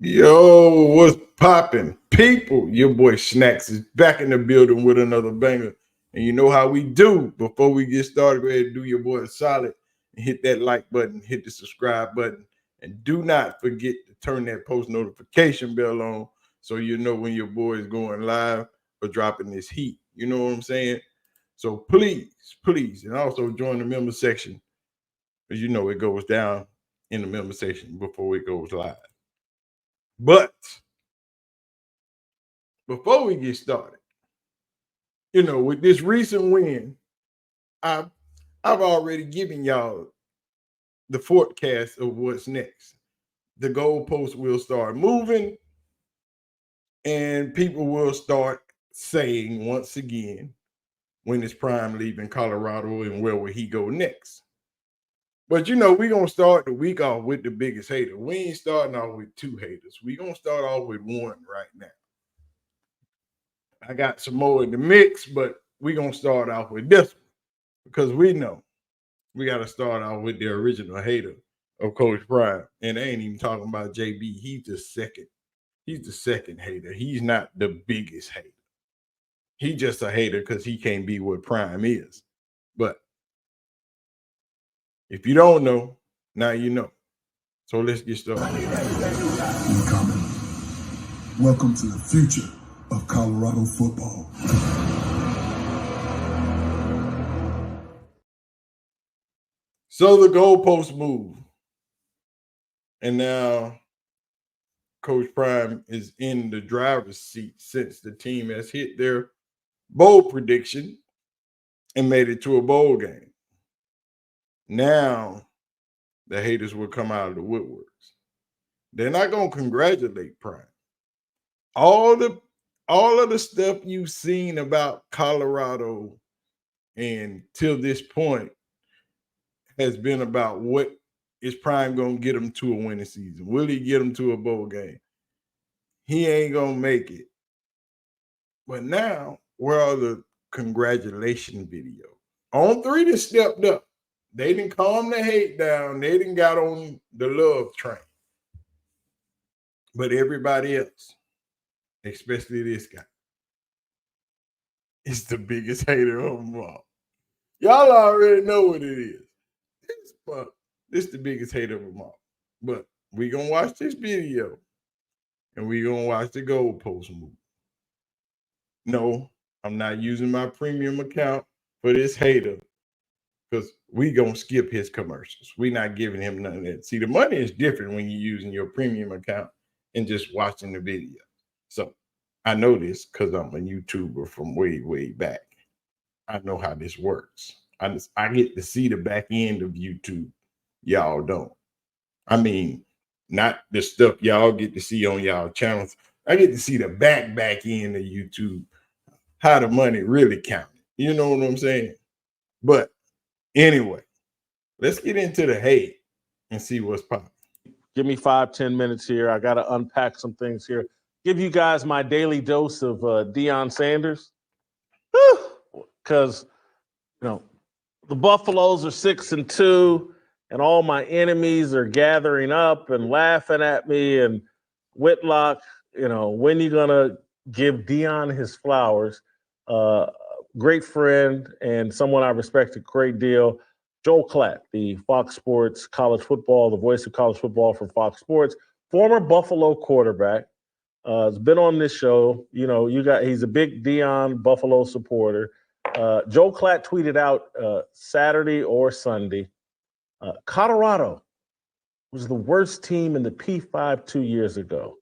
Yo, what's popping? People, your boy Snacks is back in the building with another banger. And you know how we do. Before we get started, go ahead and do your boy a solid and hit that like button, hit the subscribe button. And do not forget to turn that post notification bell on so you know when your boy is going live or dropping this heat. You know what I'm saying? So please, and also join the member section. As you know, it goes down in the member section before it goes live. But before we get started, with this recent win, I've already given y'all the forecast of what's next. The goalposts will start moving, and people will start saying once again, when is Prime leaving Colorado and where will he go next? But we're gonna start the week off with the biggest hater. We ain't starting off with two haters. We're gonna start off with one right now. I got some more in the mix, but we're going to start off with this one because we know we got to start off with the original hater of Coach Prime. And I ain't even talking about JB. He's the second. He's the second hater. He's not the biggest hater. He's just a hater because he can't be what Prime is. But if you don't know, now you know. So let's get started. Incoming. Welcome to the future of Colorado football. So the goalposts move. And now Coach Prime is in the driver's seat since the team has hit their bowl prediction and made it to a bowl game. Now the haters will come out of the woodworks. They're not going to congratulate Prime. All of the stuff you've seen about Colorado and till this point has been about what is Prime going to get him to a winning season. Will he get him to a bowl game? He ain't going to make it. But now, where are the congratulation videos? On three that stepped up. They didn't calm the hate down. They didn't got on the love train. But everybody else, especially this guy, is the biggest hater of them all. Y'all already know what it is. This is the biggest hater of them all. But we going to watch this video, and we going to watch the goalpost move. No, I'm not using my premium account for this hater because we going to skip his commercials. We're not giving him none of that. See, the money is different when you're using your premium account and just watching the video. So I know this because I'm a YouTuber from way, way back. I know how this works. I get to see the back end of YouTube. Y'all don't. I mean, not the stuff y'all get to see on y'all channels. I get to see the back end of YouTube, how the money really counted. You know what I'm saying? But anyway, let's get into the hate and see what's popping. Give me 5-10 minutes here. I got to unpack some things here. Give you guys my daily dose of Deion Sanders. Because, the Buffaloes are 6-2, and all my enemies are gathering up and laughing at me. And Whitlock, when you going to give Deion his flowers? Great friend and someone I respect a great deal. Joel Klatt, the Fox Sports college football, the voice of college football for Fox Sports, former Buffalo quarterback, has been on this show. He's a big Deion Buffalo supporter. Joel Klatt tweeted out Saturday or Sunday, Colorado was the worst team in the P5 2 years ago.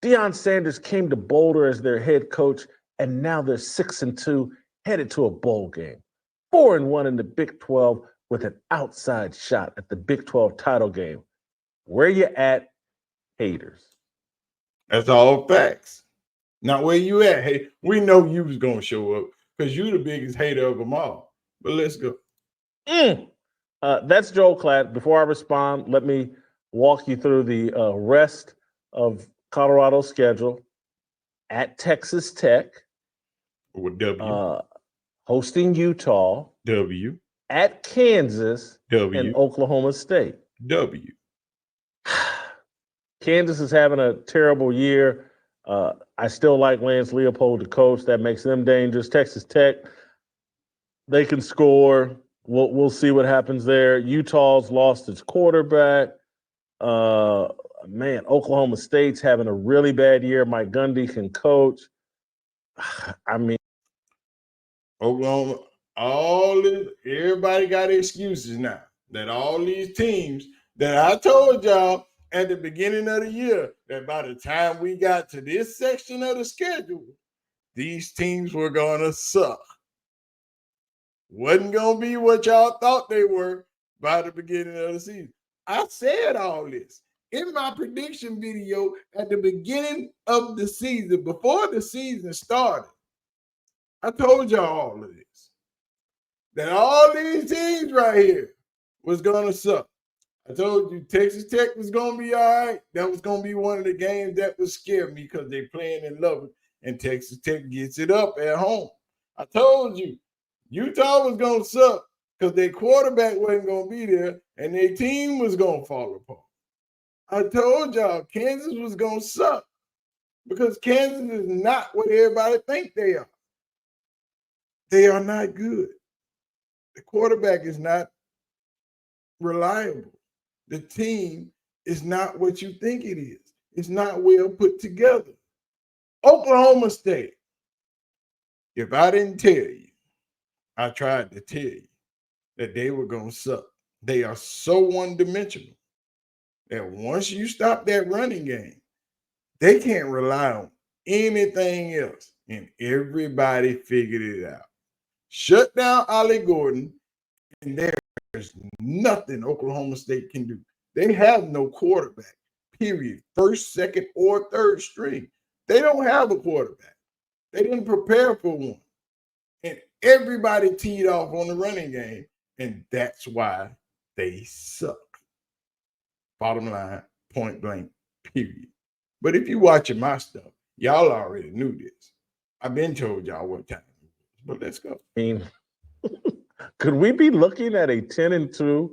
Deion Sanders came to Boulder as their head coach, and now they're 6-2, headed to a bowl game. 4-1 in the Big 12 with an outside shot at the Big 12 title game. Where you at, haters? That's all facts. Now, where you at? Hey, we know you was going to show up because you the biggest hater of them all. But let's go. That's Joel Klatt. Before I respond, let me walk you through the rest of Colorado's schedule. At Texas Tech. With W. Hosting Utah. W. At Kansas. W. And Oklahoma State. W. Kansas is having a terrible year. I still like Lance Leopold, the coach. That makes them dangerous. Texas Tech, they can score. We'll see what happens there. Utah's lost its quarterback. Man, Oklahoma State's having a really bad year. Mike Gundy can coach. I mean, Oklahoma, everybody got excuses now that all these teams that I told y'all at the beginning of the year that by the time we got to this section of the schedule, these teams were gonna suck. Wasn't gonna be what y'all thought they were by the beginning of the season. I said all this in my prediction video at the beginning of the season, before the season started. I told y'all all of this. That all these teams right here was gonna suck. I told you Texas Tech was gonna be all right. That was gonna be one of the games that would scare me because they playing in Lubbock and Texas Tech gets it up at home. I told you Utah was gonna suck because their quarterback wasn't gonna be there and their team was gonna fall apart. I told y'all Kansas was gonna suck because Kansas is not what everybody think they are. They are not good. The quarterback is not reliable. The team is not what you think it is. It's not well put together. Oklahoma State. If I didn't tell you, I tried to tell you that they were going to suck. They are so one-dimensional that once you stop that running game, they can't rely on anything else. And everybody figured it out. Shut down Ollie Gordon, and there's nothing Oklahoma State can do. They have no quarterback, period. First, second, or third string. They don't have a quarterback. They didn't prepare for one. And everybody teed off on the running game, and that's why they suck. Bottom line, point blank, period. But if you're watching my stuff, y'all already knew this. I've been told y'all what time it was, but let's go. I mean, could we be looking at a 10-2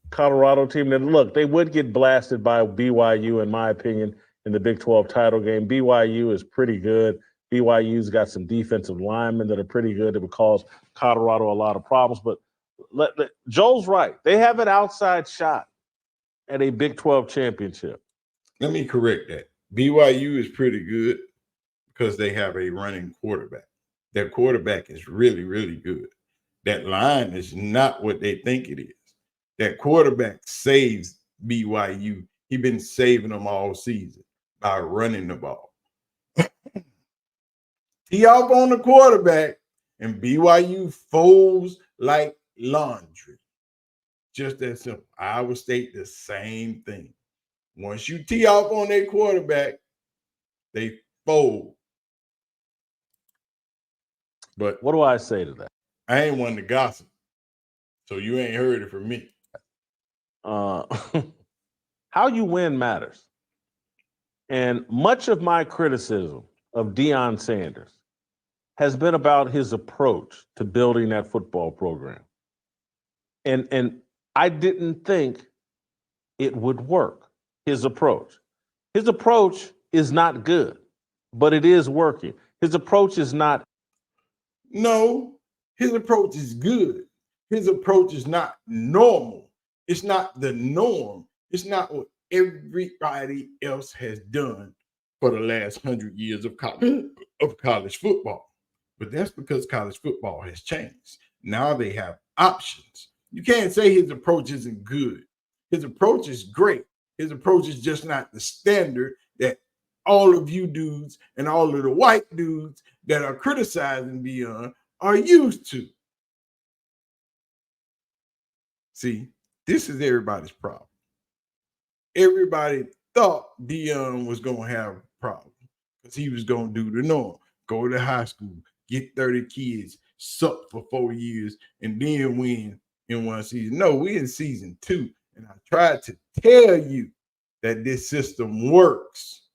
Colorado team? That look, they would get blasted by BYU, in my opinion, in the Big 12 title game. BYU is pretty good. BYU's got some defensive linemen that are pretty good that would cause Colorado a lot of problems. But Joel's right. They have an outside shot at a Big 12 championship. Let me correct that. BYU is pretty good because they have a running quarterback. Their quarterback is really, really good. That line is not what they think it is. That quarterback saves BYU. He's been saving them all season by running the ball. Tee off on the quarterback, and BYU folds like laundry. Just that simple. Iowa State, the same thing. Once you tee off on their quarterback, they fold. But what do I say to that? I ain't one to gossip, so you ain't heard it from me. How you win matters. And much of my criticism of Deion Sanders has been about his approach to building that football program. And I didn't think it would work, his approach. His approach is not good, but it is working. His approach is not. No, his approach is good. His approach is not normal. It's not the norm. It's not what everybody else has done for the last 100 years of college football. But that's because college football has changed. Now they have options. You can't say his approach isn't good. His approach is great. His approach is just not the standard that all of you dudes and all of the white dudes that are criticizing Deion are used to. See, this is everybody's problem. Everybody thought Deion was going to have a problem because he was going to do the norm. Go to high school, get 30 kids, suck for 4 years, and then win in one season. No, we're in season 2. And I tried to tell you that this system works.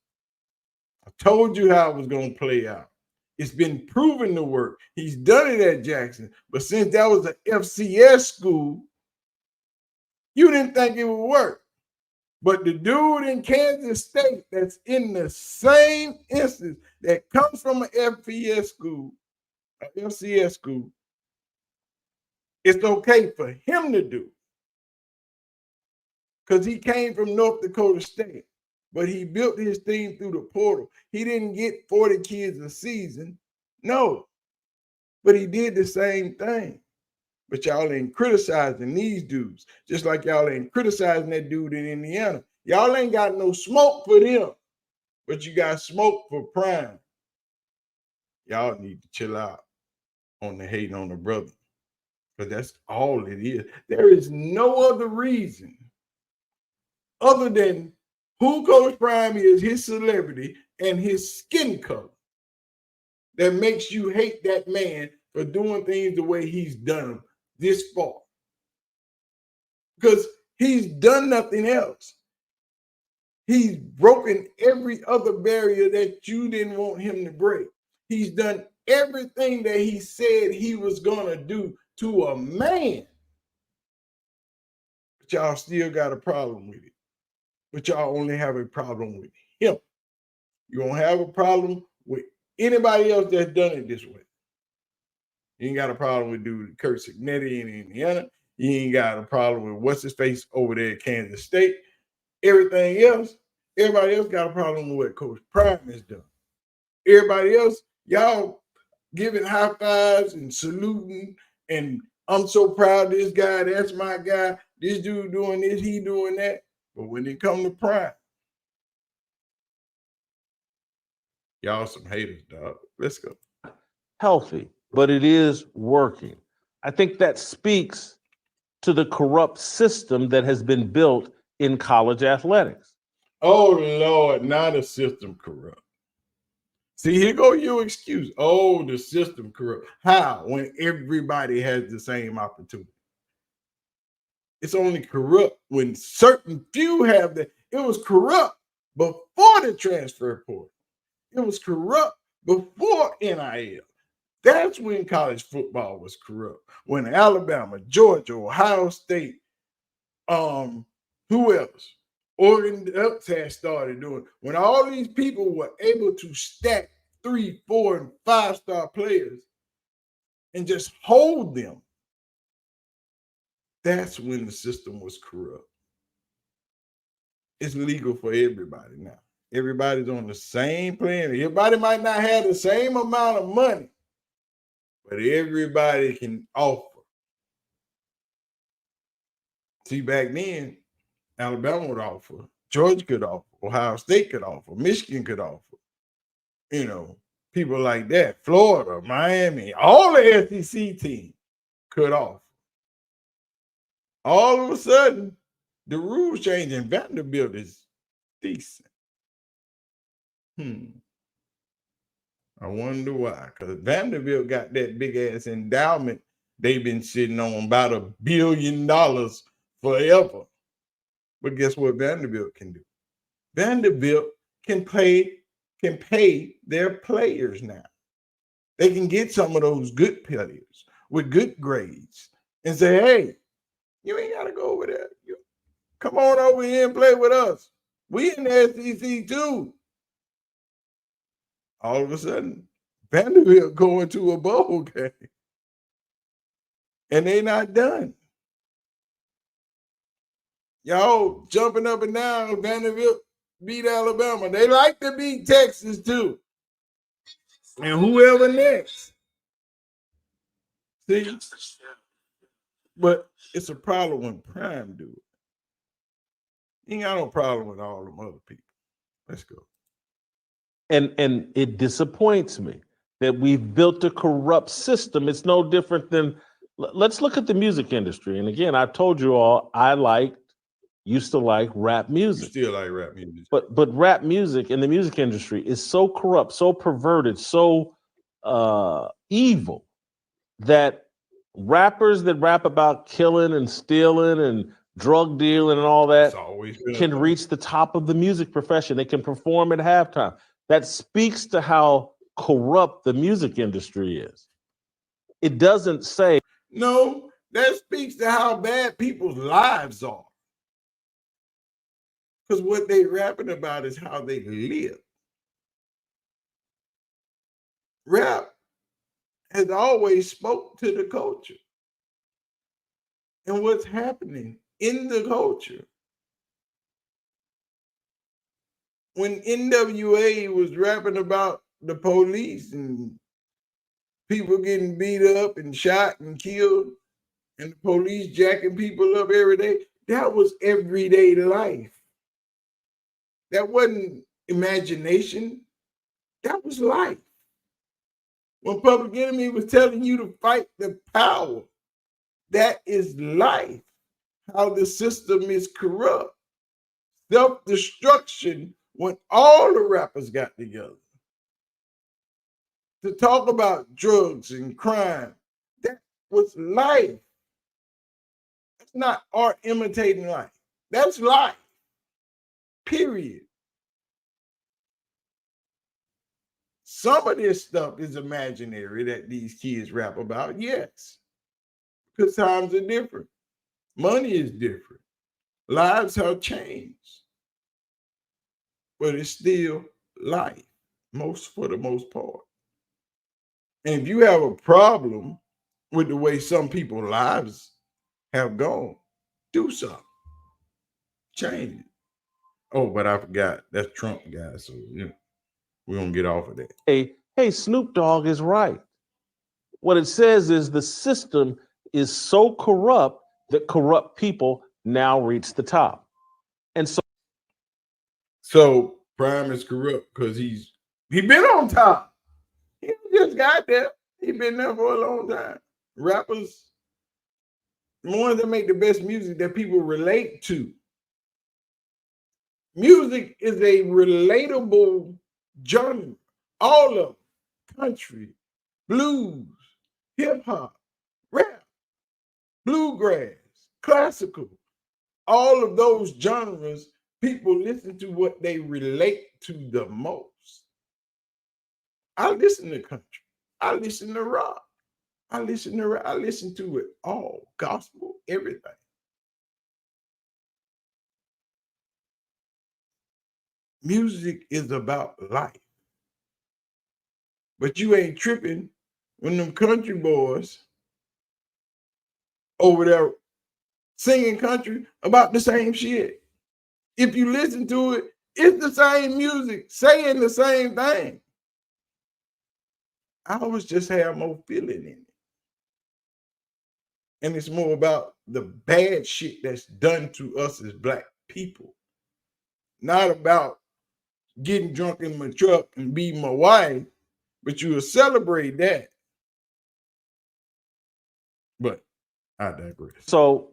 I told you how it was going to play out. It's been proven to work. He's done it at Jackson. But since that was an FCS school, you didn't think it would work. But the dude in Kansas State that's in the same instance that comes from an FCS school, it's okay for him to do because he came from North Dakota State, but he built his team through the portal. He didn't get 40 kids a season, no, but he did the same thing. But y'all ain't criticizing these dudes, just like y'all ain't criticizing that dude in Indiana. Y'all ain't got no smoke for them, but you got smoke for Prime. Y'all need to chill out on the hating on the brother, because that's all it is. There is no other reason other than who Coach Prime is, his celebrity, and his skin color that makes you hate that man for doing things the way he's done them this far. Because he's done nothing else. He's broken every other barrier that you didn't want him to break. He's done everything that he said he was going to do to a man. But y'all still got a problem with it. But y'all only have a problem with him. You don't have a problem with anybody else that's done it this way. You ain't got a problem with dude Kurt Signetti in Indiana. You ain't got a problem with what's his face over there at Kansas State. Everybody else got a problem with what Coach Prime has done. Everybody else, y'all giving high fives and saluting, and I'm so proud of this guy, that's my guy, this dude doing this, he doing that. But when it comes to Prime, y'all some haters, dog. Let's go. Healthy, but it is working. I think that speaks to the corrupt system that has been built in college athletics. Oh, Lord, now the system corrupt. See, here go your excuse. Oh, the system corrupt. How? When everybody has the same opportunity. It's only corrupt when certain few have that. It was corrupt before the transfer portal. It was corrupt before NIL. That's when college football was corrupt. When Alabama, Georgia, Ohio State, who else? Oregon had started doing. When all these people were able to stack 3, 4, and 5-star players and just hold them, that's when the system was corrupt. It's legal for everybody now. Everybody's on the same plan. Everybody might not have the same amount of money, but everybody can offer. See, back then, Alabama would offer, Georgia could offer, Ohio State could offer, Michigan could offer. You know, people like that, Florida, Miami, all the SEC teams could offer. All of a sudden, the rules change and Vanderbilt is decent. I wonder why. Because Vanderbilt got that big ass endowment they've been sitting on about $1 billion forever. But guess what Vanderbilt can do? Vanderbilt can pay their players now. They can get some of those good players with good grades and say, hey, you ain't got to go over there. Come on over here and play with us. We in the SEC too. All of a sudden, Vanderbilt going to a bowl game. And they not done. Y'all jumping up and down. Vanderbilt beat Alabama. They like to beat Texas too. And whoever next. See? But it's a problem when Prime do it. You ain't got no problem with all them other people. Let's go. And it disappoints me that we've built a corrupt system. It's no different than, let's look at the music industry. And again, I've told you all, used to like rap music. You still like rap music. But rap music in the music industry is so corrupt, so perverted, so evil that rappers that rap about killing and stealing and drug dealing and all that can reach the top of the music profession. They can perform at halftime. That speaks to how corrupt the music industry is. It doesn't say. No, that speaks to how bad people's lives are. Because what they rapping about is how they live. Rap has always spoke to the culture and what's happening in the culture. When NWA was rapping about the police and people getting beat up and shot and killed and the police jacking people up every day, that was everyday life. That wasn't imagination. That was life. When Public Enemy was telling you to fight the power, that is life. How the system is corrupt. Self-destruction when all the rappers got together to talk about drugs and crime. That was life. That's not art imitating life. That's life. Period. Some of this stuff is imaginary that these kids rap about, yes. Because times are different. Money is different. Lives have changed. But it's still life, for the most part. And if you have a problem with the way some people's lives have gone, do something. Change it. Oh, but I forgot. That's Trump guy. So we're going to get off of that. Hey, Snoop Dogg is right. What it says is the system is so corrupt that corrupt people now reach the top. And so Prime is corrupt because he been on top. He just got there. He been there for a long time. Rappers, the ones that make the best music that people relate to. Music is a relatable genre. All of them. Country, blues, hip-hop, rap, bluegrass, classical. All of those genres, people listen to what they relate to the most. I listen to country. I listen to rock. I listen to it all. Gospel, everything. Music is about life. But you ain't tripping when them country boys over there singing country about the same shit. If you listen to it, it's the same music, saying the same thing. Ours just have more feeling in it. And it's more about the bad shit that's done to us as Black people. Not about getting drunk in my truck and beating my wife, but you will celebrate that. But I digress. So,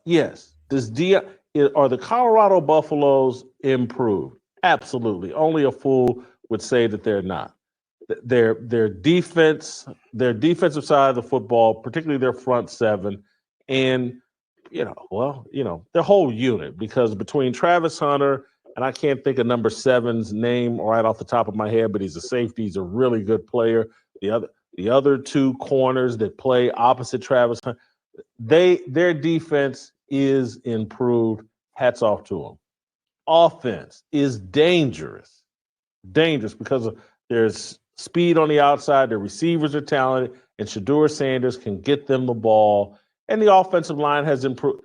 yes, are the Colorado Buffaloes improved? Absolutely. Only a fool would say that they're not. Their defensive side of the football, particularly their front seven, and their whole unit, because between Travis Hunter and I can't think of number 7's name right off the top of my head, but he's a safety, he's a really good player. The other two corners that play opposite Travis Hunter, their defense is improved. Hats off to them. Offense is dangerous because there's speed on the outside. The receivers are talented, and Deion Sanders can get them the ball. And the offensive line has improved.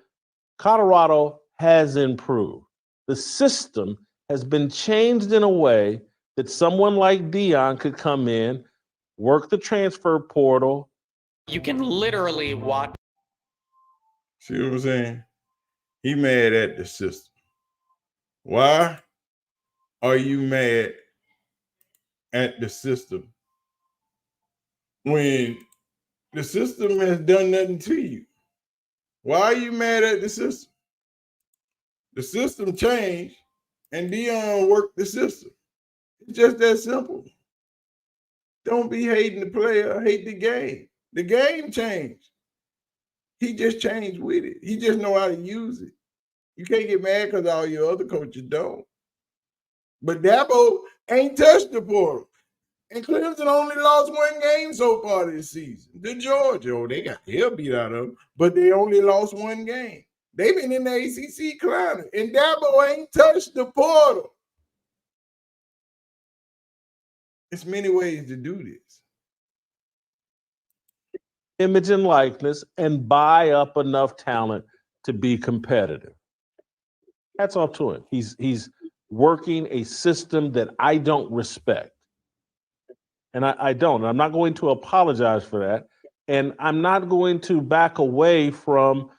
Colorado has improved. The system has been changed in a way that someone like Deion could come in, work the transfer portal. You can literally watch. See what I'm saying? He mad at the system. Why are you mad at the system when the system has done nothing to you? Why are you mad at the system? The system changed and Deion worked the system. It's just that simple. Don't be hating the player, hate the game. The game changed. He just changed with it. He just know how to use it. You can't get mad because all your other coaches don't. But Dabo ain't touched the portal. And Clemson only lost one game so far this season. The Georgia, they got the hell beat out of them, but they only lost one game. They've been in the ACC climbing, and Dabo ain't touched the portal. There's many ways to do this. Image and likeness and buy up enough talent to be competitive. That's all to him. He's working a system that I don't respect. And I don't. I'm not going to apologize for that. And I'm not going to back away from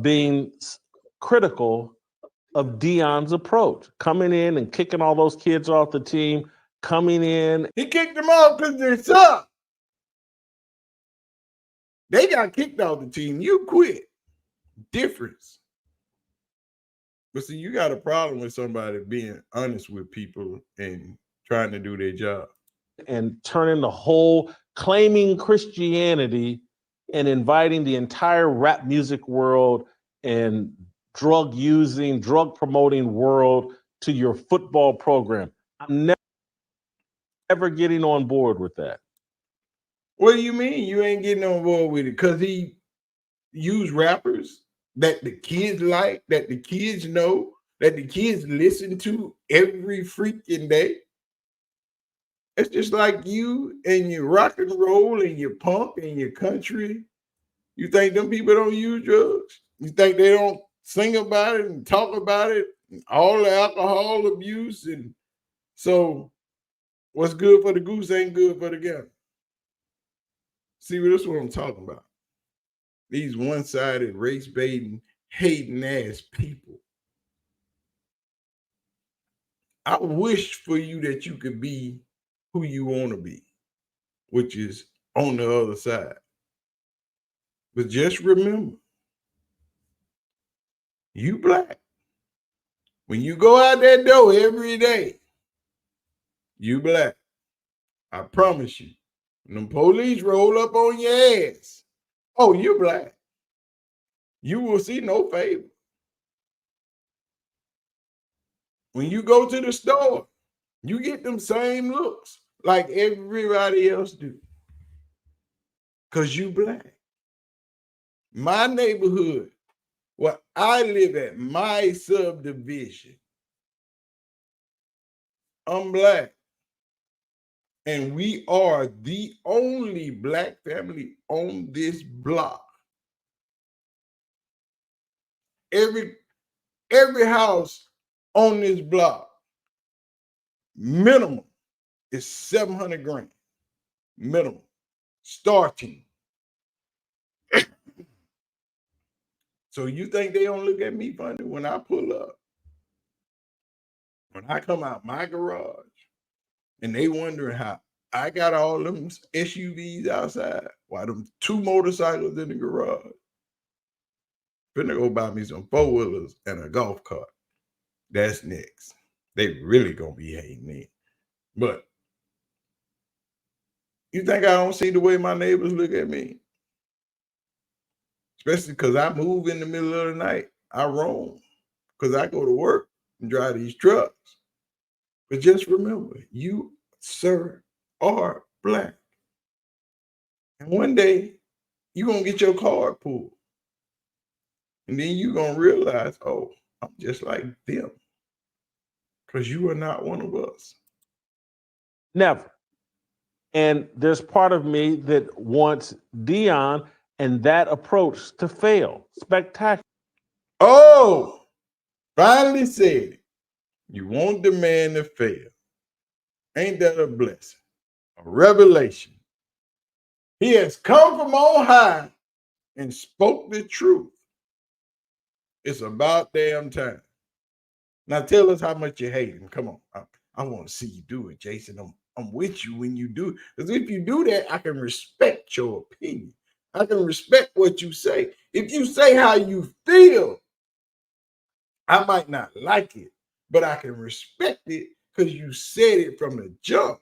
being critical of Deion's approach, coming in and kicking all those kids off the team, coming in. He kicked them off because they suck. They got kicked off the team. You quit. Difference. But see, you got a problem with somebody being honest with people and trying to do their job. And turning the whole, claiming Christianity and inviting the entire rap music world and drug using, drug promoting world to your football program. I'm never getting on board with that. What do you mean you ain't getting on board with it? Because he used rappers that the kids like, that the kids know, that the kids listen to every freaking day. It's just like you and your rock and roll and your punk and your country. You think them people don't use drugs? You think they don't sing about it and talk about it and all the alcohol abuse? And so what's good for the goose ain't good for the gander. See, that's what I'm talking about. These one-sided, race-baiting, hating-ass people. I wish for you that you could be who you want to be, which is on the other side. But just remember, you black. When you go out that door every day, you black. I promise you. When them police roll up on your ass, oh, you black. You will see no favor. When you go to the store, you get them same looks like everybody else do. Because you black. My neighborhood, where I live at, my subdivision, I'm black. And we are the only black family on this block. Every house on this block, minimum, is 700 grand. Minimum. Starting. So you think they don't look at me funny when I pull up? When I come out my garage and they wondering how I got all them SUVs outside, while them 2 motorcycles in the garage. Finna go buy me some 4-wheelers and a golf cart. That's next. They really gonna be hating me. But you think I don't see the way my neighbors look at me? Especially because I move in the middle of the night. I roam because I go to work and drive these trucks. But just remember, you, sir, are black. And one day, you're going to get your card pulled. And then you're going to realize, oh, I'm just like them. Because you are not one of us. Never. And there's part of me that wants Deion and that approach to fail. Spectacular. Oh, finally said it. You want the man to fail. Ain't that a blessing? A revelation. He has come from on high and spoke the truth. It's about damn time. Now tell us how much you hate him. Come on. I want to see you do it, Jason. I'm with you when you do it. Because if you do that, I can respect your opinion. I can respect what you say. If you say how you feel, I might not like it, but I can respect it because you said it from the jump.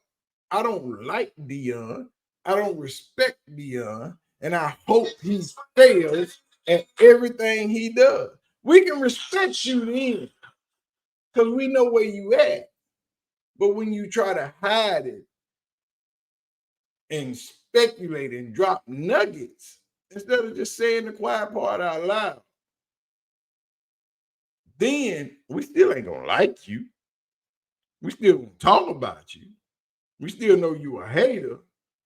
I don't like Deion. I don't respect Deion. And I hope he fails at everything he does. We can respect you then because we know where you at. But when you try to hide it and speculate and drop nuggets instead of just saying the quiet part out loud, then we still ain't gonna like you. We still gonna talk about you. We still know you a hater,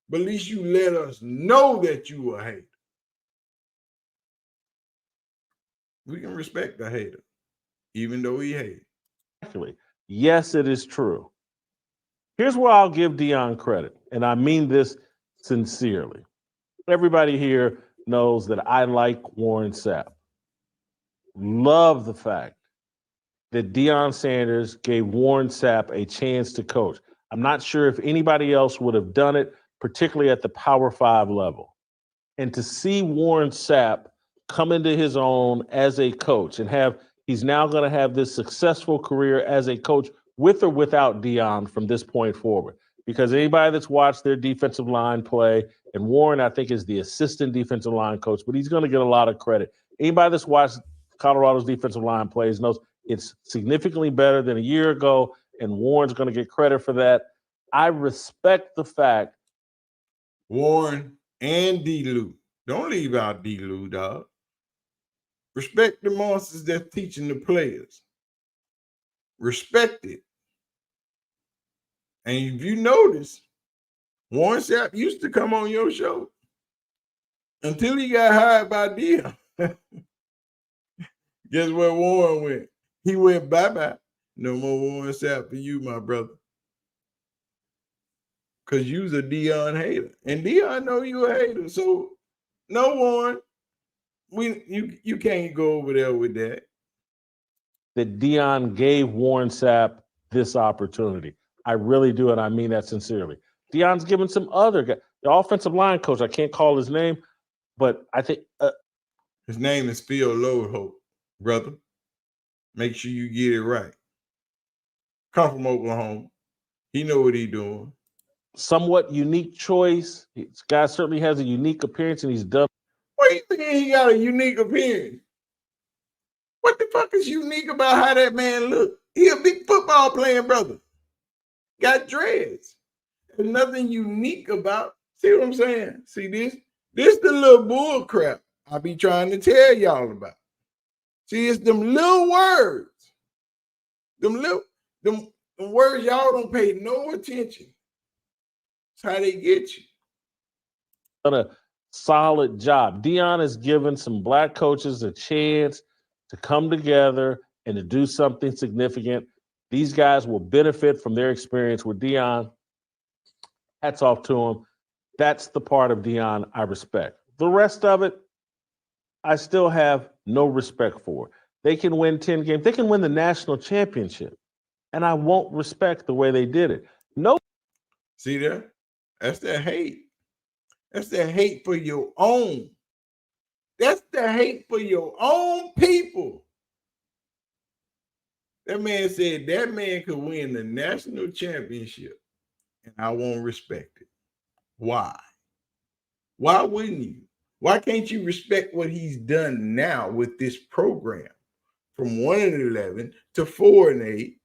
but at least you let us know that you a hater. We can respect the hater, even though he hates. Actually, yes, it is true. Here's where I'll give Deion credit, and I mean this sincerely. Everybody here knows that I like Warren Sapp. Love the fact that Deion Sanders gave Warren Sapp a chance to coach. I'm not sure if anybody else would have done it, particularly at the Power 5 level. And to see Warren Sapp come into his own as a coach and he's now going to have this successful career as a coach with or without Deion from this point forward. Because anybody that's watched their defensive line play, and Warren, I think, is the assistant defensive line coach, but he's going to get a lot of credit. Anybody that's watched Colorado's defensive line plays knows it's significantly better than a year ago, and Warren's going to get credit for that. I respect the fact. Warren and D-Lou. Don't leave out D-Lou, dog. Respect the monsters that's teaching the players. Respect it. And if you notice, Warren Sapp used to come on your show until he got hired by Deion. Guess where Warren went? He went bye-bye. No more Warren Sapp for you, my brother. Because you's a Deion hater. And Deion know you a hater. So, no, Warren, you can't go over there with that. That Deion gave Warren Sapp this opportunity. I really do, and I mean that sincerely. Deion's given some other guy, the offensive line coach, I can't call his name, but I think his name is Phil Lodeholt, brother. Make sure you get it right. Come from Oklahoma. He know what he's doing. Somewhat unique choice. This guy certainly has a unique appearance, and he's done. What do you think he got a unique appearance? What the fuck is unique about how that man look? He a big football playing brother. Got dreads. There's nothing unique about. See what I'm saying? See this? This the little bull crap I be trying to tell y'all about. See, it's them little words. Them words y'all don't pay no attention. That's how they get you. Done a solid job. Deion has given some black coaches a chance to come together and to do something significant. These guys will benefit from their experience with Deion. Hats off to him. That's the part of Deion I respect. The rest of it, I still have no respect for. They can win 10 games. They can win the national championship. And I won't respect the way they did it. No. See there? That's that hate. That's that hate for your own. That's the hate for your own people. That man said that man could win the national championship, and I won't respect it. Why? Why wouldn't you? Why can't you respect what he's done now with this program from 1-11 to 4-8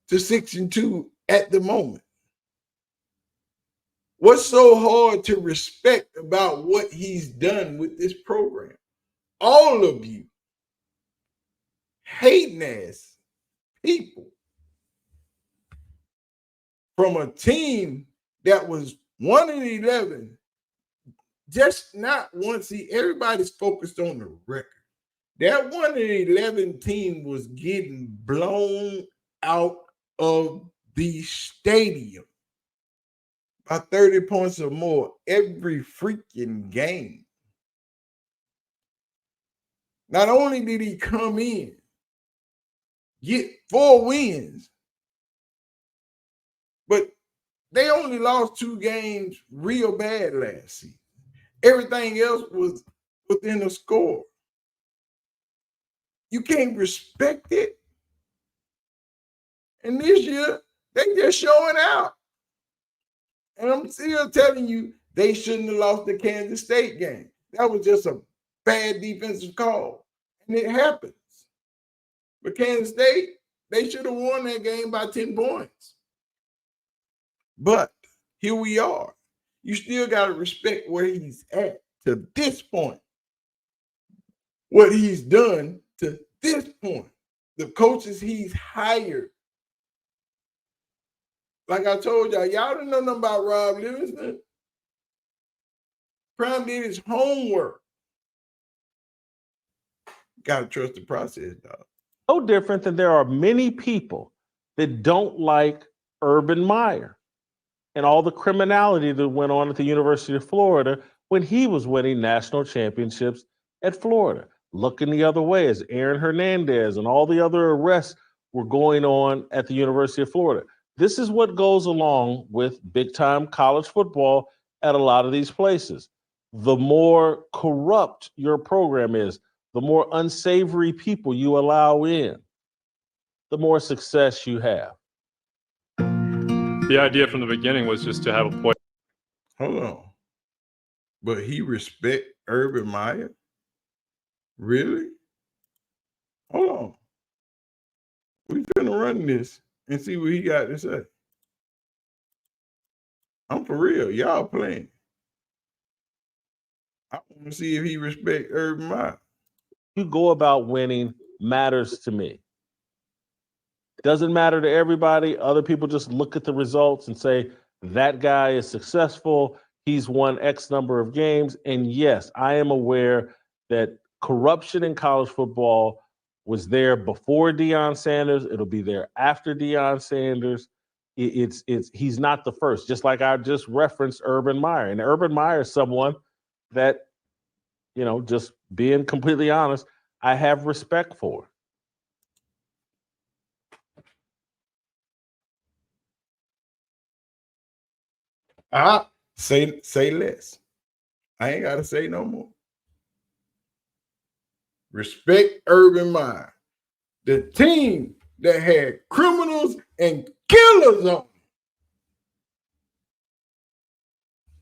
to 6-2 at the moment? What's so hard to respect about what he's done with this program? All of you hating ass people from a team that was 1-11, just not once. See, everybody's focused on the record. That 1-11 team was getting blown out of the stadium by 30 points or more every freaking game. Not only did he come in, get 4 wins, but they only lost 2 games real bad last season. Everything else was within a score. You can't respect it. And this year, they just showing out. And I'm still telling you, they shouldn't have lost the Kansas State game. That was just a bad defensive call. And it happens. But Kansas State, they should have won that game by 10 points. But here we are. You still got to respect where he's at to this point. What he's done to this point. the coaches he's hired. Like I told y'all didn't know nothing about Rob Livingston. Prime did his homework. Gotta trust the process, dog. No different than there are many people that don't like Urban Meyer and all the criminality that went on at the University of Florida when he was winning national championships at Florida. Looking the other way as Aaron Hernandez and all the other arrests were going on at the University of Florida. This is what goes along with big-time college football at a lot of these places. The more corrupt your program is, the more unsavory people you allow in, the more success you have. The idea from the beginning was just to have a point. Hold on. But he respect Urban Meyer? Really? Hold on. We finna run this and see what he got to say. I'm for real. Y'all playing. I want to see if he respect Urban Meyer. You go about winning matters to me. Doesn't matter to everybody. Other people just look at the results and say, that guy is successful. He's won X number of games. And yes, I am aware that corruption in college football was there before Deion Sanders. It'll be there after Deion Sanders. He's not the first, just like I just referenced Urban Meyer. And Urban Meyer is someone that, just being completely honest, I have respect for. Say less. I ain't gotta say no more. Respect Urban Meyer. The team that had criminals and killers on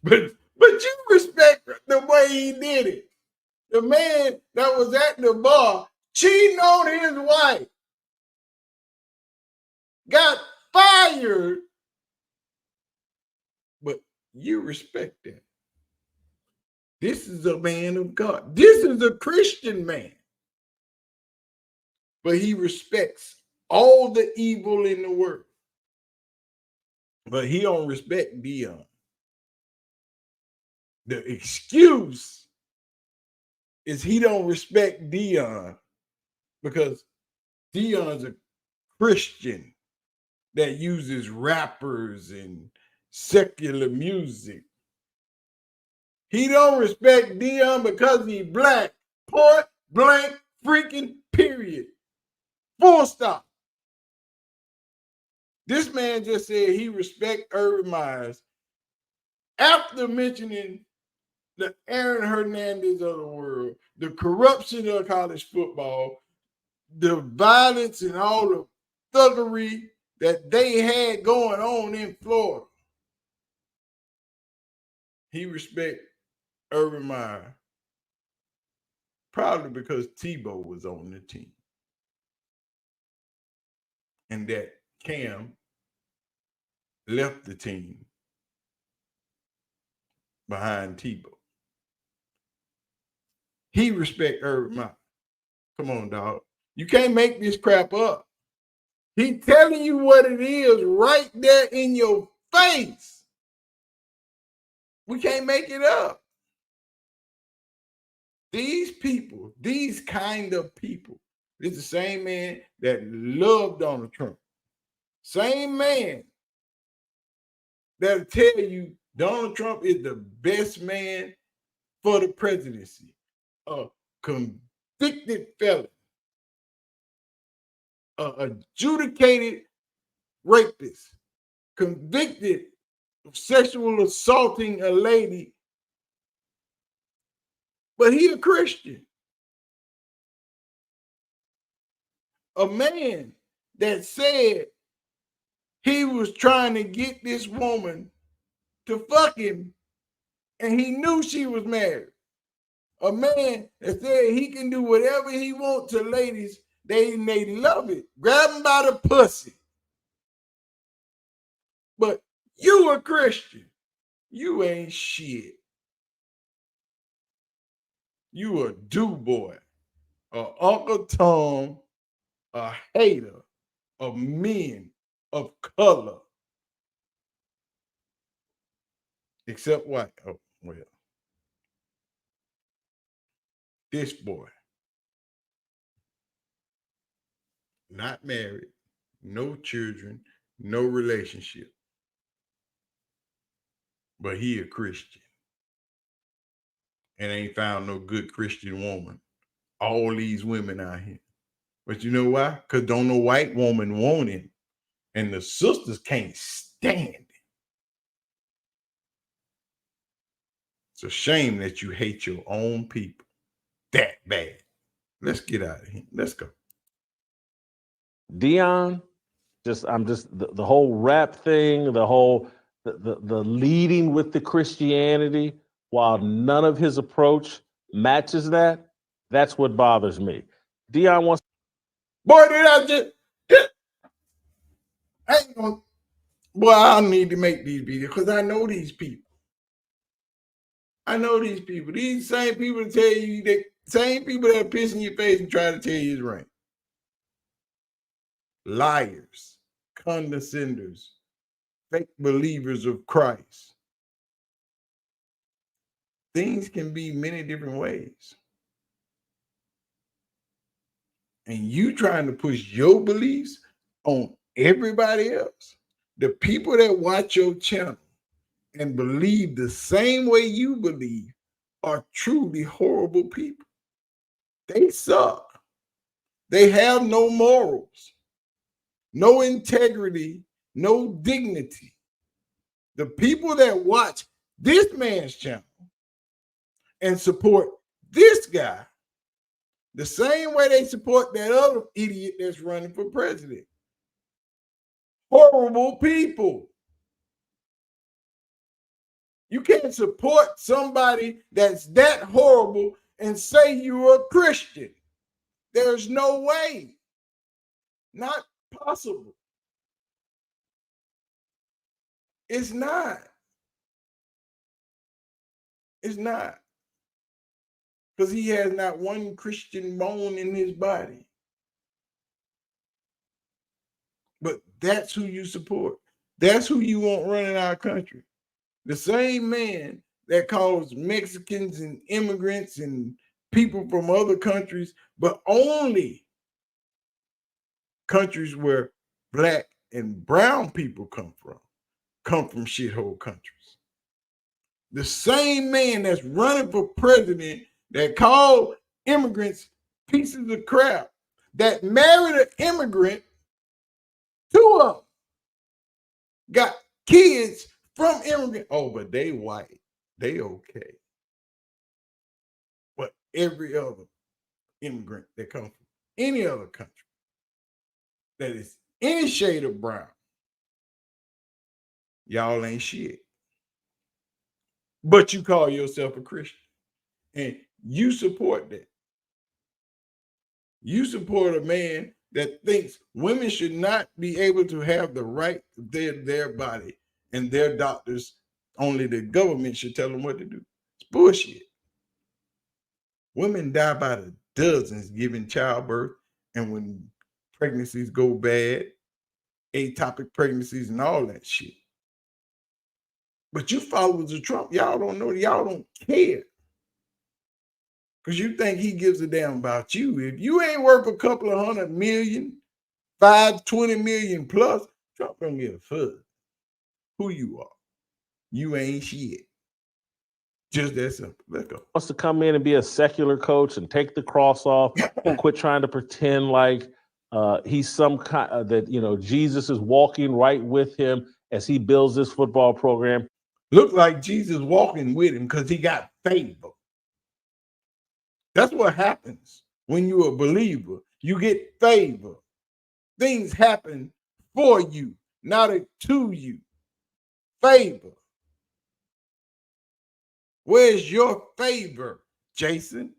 it. But you respect the way he did it. The man that was at the bar cheating on his wife got fired. But you respect that. This is a man of God. This is a Christian man. But he respects all the evil in the world. But he don't respect Deion. The excuse is he don't respect Deion because Deion's a Christian that uses rappers and secular music. He don't respect Deion because he's black. Point blank freaking period. Full stop. This man just said he respects Urban Meyer after mentioning the Aaron Hernandez of the world, the corruption of college football, the violence and all the thuggery that they had going on in Florida. He respects Urban Meyer probably because Tebow was on the team. And that Cam left the team behind Tebow. He respect Urban Meyer. Come on, dog. You can't make this crap up. He telling you what it is right there in your face. We can't make it up. These people, these kind of people, it's the same man that loved Donald Trump. Same man that'll tell you Donald Trump is the best man for the presidency. A convicted felon. Adjudicated rapist. Convicted of sexual assaulting a lady. But he a Christian. A man that said he was trying to get this woman to fuck him and he knew she was married. A man that said he can do whatever he wants to ladies, they love it. Grab them by the pussy. But you a Christian. You ain't shit. You a do boy, a Uncle Tom, a hater of men of color. Except white. Oh, well. This boy. Not married, no children, no relationship. But he a Christian. And ain't found no good Christian woman. All these women out here. But you know why? Because don't no white woman want him. And the sisters can't stand it. It's a shame that you hate your own people that bad. Let's get out of here. Let's go. Dion, I'm just the whole rap thing, the whole the leading with the Christianity, while none of his approach matches that. That's what bothers me. Dion wants. Boy, did I just I ain't gonna, boy, I need to make these videos because I know these people. I know these people. These same people that tell you that same people that piss in your face and try to tell you it's right. Liars, condescenders, fake believers of Christ. Things can be many different ways. And you trying to push your beliefs on everybody else. The people that watch your channel and believe the same way you believe are truly horrible people. They suck. They have no morals, no integrity, no dignity. The people that watch this man's channel and support this guy the same way they support that other idiot that's running for president. Horrible people. You can't support somebody that's that horrible and say you're a Christian. There's no way. Not possible. It's not. It's not. Because he has not one Christian bone in his body. But that's who you support. That's who you want running our country. The same man that calls Mexicans and immigrants and people from other countries, but only countries where black and brown people come from shithole countries. The same man that's running for president that called immigrants pieces of crap, that married an immigrant, two of them got kids from immigrant. Oh, but they white. They okay. But every other immigrant that comes from any other country that is any shade of brown, y'all ain't shit. But you call yourself a Christian. And you support that. You support a man that thinks women should not be able to have the right to their body and their doctors, only the government should tell them what to do. It's bullshit. Women die by the dozens giving childbirth, and when pregnancies go bad, ectopic pregnancies and all that shit. But you followers of Trump, y'all don't know, y'all don't care. Because you think he gives a damn about you. If you ain't worth a couple of 100 million, 20 million plus, Trump don't give a fuck who you are. You ain't shit. Just that simple. Let's go. Wants to come in and be a secular coach and take the cross off, quit trying to pretend like he's some kind that, you know, Jesus is walking right with him as he builds this football program. Look like Jesus walking with him because he got favor. That's what happens when you're a believer. You get favor. Things happen for you, not to you. Favor. Where's your favor, Jason?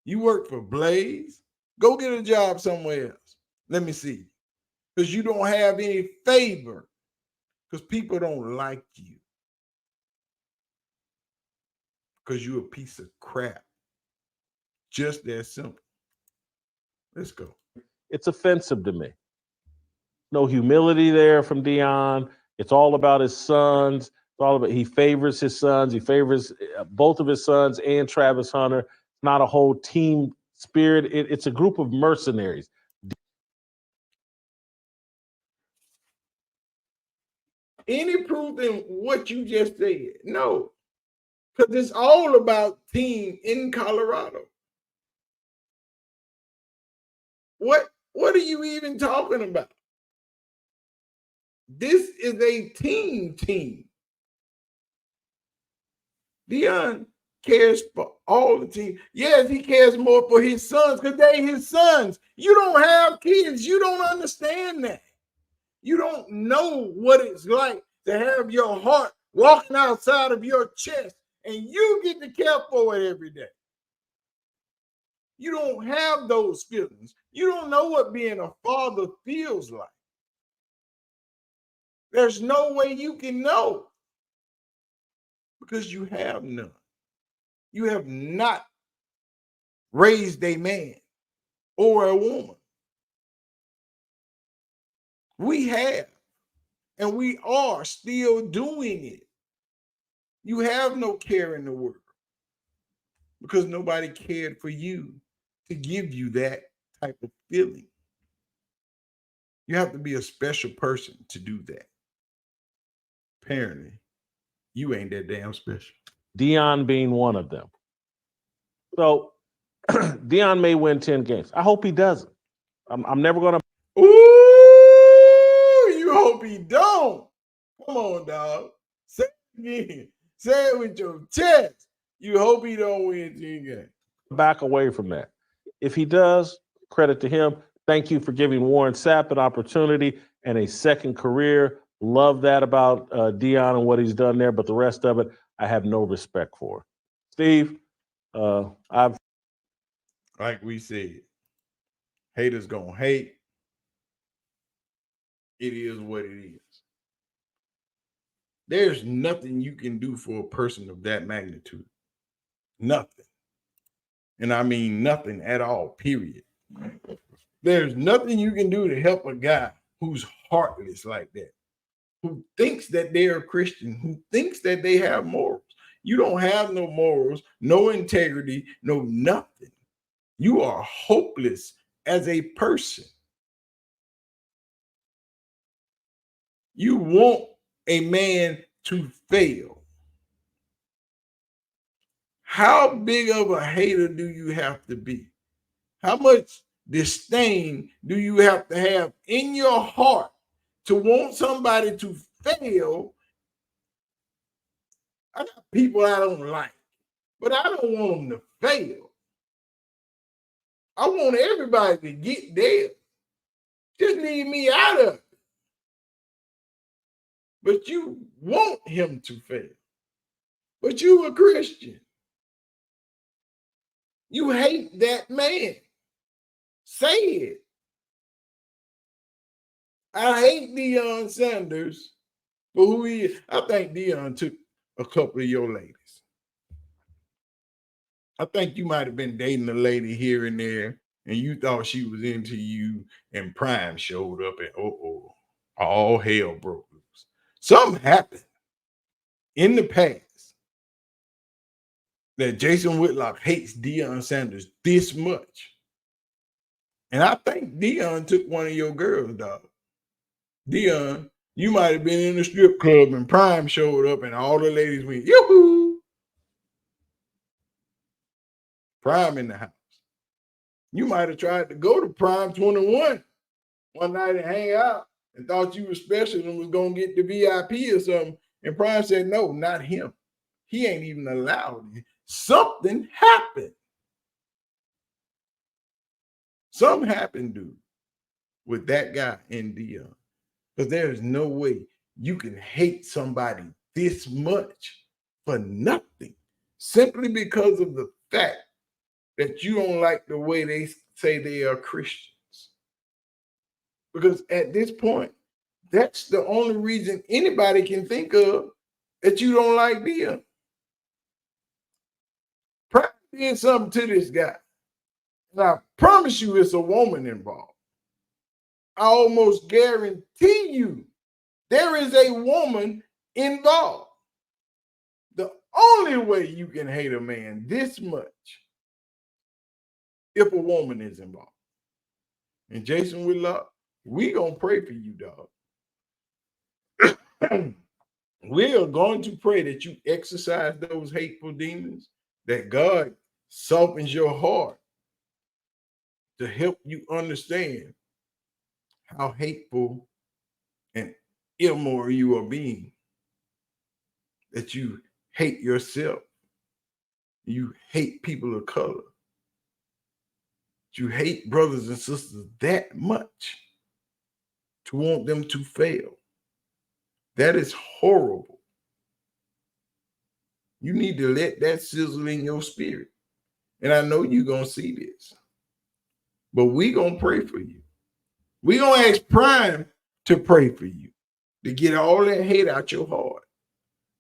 You work for Blaze? Go get a job somewhere else. Let me see. Because you don't have any favor. Because people don't like you. Because you're a piece of crap. Just that simple. Let's go. It's offensive to me. No humility there from Deion. It's all about his sons. It's all about he favors his sons. He favors both of his sons and Travis Hunter. It's not a whole team spirit. It's a group of mercenaries. Any proof in what you just said? No, because it's all about team in Colorado. What are you even talking about? This is a team. Deion cares for all the team. Yes, he cares more for his sons because they his sons. You don't have kids. You don't understand that. You don't know what it's like to have your heart walking outside of your chest and you get to care for it every day. You don't have those feelings. You don't know what being a father feels like. There's no way you can know because you have none. You have not raised a man or a woman. We have, and we are still doing it. You have no care in the world because nobody cared for you to give you that type of feeling. You have to be a special person to do that. Apparently, you ain't that damn special. Deion being one of them. So Deion may win 10 games. I hope he doesn't. I'm never going to. Ooh, you hope he don't. Come on, dog. Say it again. Say it with your chest. You hope he don't win 10 games. Back away from that. If he does, credit to him. Thank you for giving Warren Sapp an opportunity and a second career. Love that about Deion and what he's done there, but the rest of it, I have no respect for. Steve, I've like we said, haters gonna hate. It is what it is. There's nothing you can do for a person of that magnitude. Nothing. And I mean nothing at all, period. There's nothing you can do to help a guy who's heartless like that, who thinks that they're a Christian, who thinks that they have morals. You don't have no morals, no integrity, no nothing. You are hopeless as a person. You want a man to fail. How big of a hater do you have to be? How much disdain do you have to have in your heart to want somebody to fail? I got people I don't like, but I don't want them to fail. I want everybody to get there. Just leave me out of it. But you want him to fail. But you a Christian. You hate that man. Say it. I hate Deion Sanders for who he is. I think Deion took a couple of your ladies. I think you might have been dating a lady here and there, and you thought she was into you, and Prime showed up, and all hell broke loose. Something happened in the past that Jason Whitlock hates Deion Sanders this much. And I think Deion took one of your girls, dog. Deion, you might have been in a strip club and Prime showed up and all the ladies went, yoo-hoo. Prime in the house. You might have tried to go to Prime 21 one night and hang out and thought you were special and was going to get the VIP or something. And Prime said, no, not him. He ain't even allowed it. Something happened. Something happened, dude, with that guy in Deion. Because there's no way you can hate somebody this much for nothing, simply because of the fact that you don't like the way they say they are Christians. Because at this point, that's the only reason anybody can think of that you don't like Deion. Prime did something to this guy. And I promise you it's a woman involved. I almost guarantee you there is a woman involved. The only way you can hate a man this much if a woman is involved. And Jason Whitlock, we gonna pray for you, dog. We are going to pray that you exercise those hateful demons, that God softens your heart to help you understand how hateful and immoral you are being, that you hate yourself, you hate people of color, you hate brothers and sisters that much to want them to fail. That is horrible. You need to let that sizzle in your spirit. And I know you're going to see this. But we're going to pray for you. We're going to ask Prime to pray for you, to get all that hate out your heart.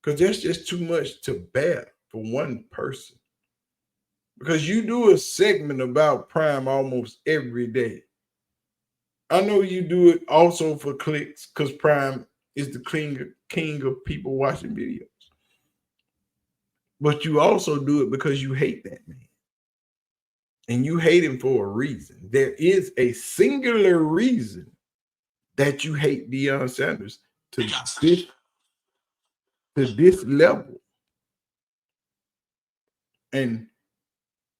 Because that's just too much to bear for one person. Because you do a segment about Prime almost every day. I know you do it also for clicks, because Prime is the king of people watching videos. But you also do it because you hate that man. And you hate him for a reason. There is a singular reason that you hate Deion Sanders to this level. And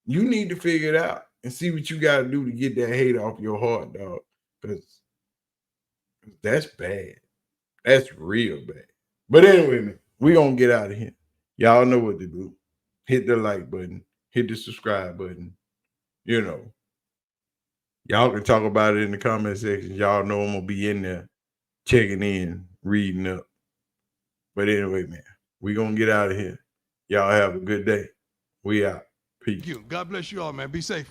you need to figure it out and see what you got to do to get that hate off your heart, dog. Because that's bad. That's real bad. But anyway, man, we're going to get out of here. Y'all know what to do. Hit the like button. Hit the subscribe button. You know. Y'all can talk about it in the comment section. Y'all know I'm going to be in there checking in, reading up. But anyway, man, we're going to get out of here. Y'all have a good day. We out. Peace. Thank you. God bless you all, man. Be safe.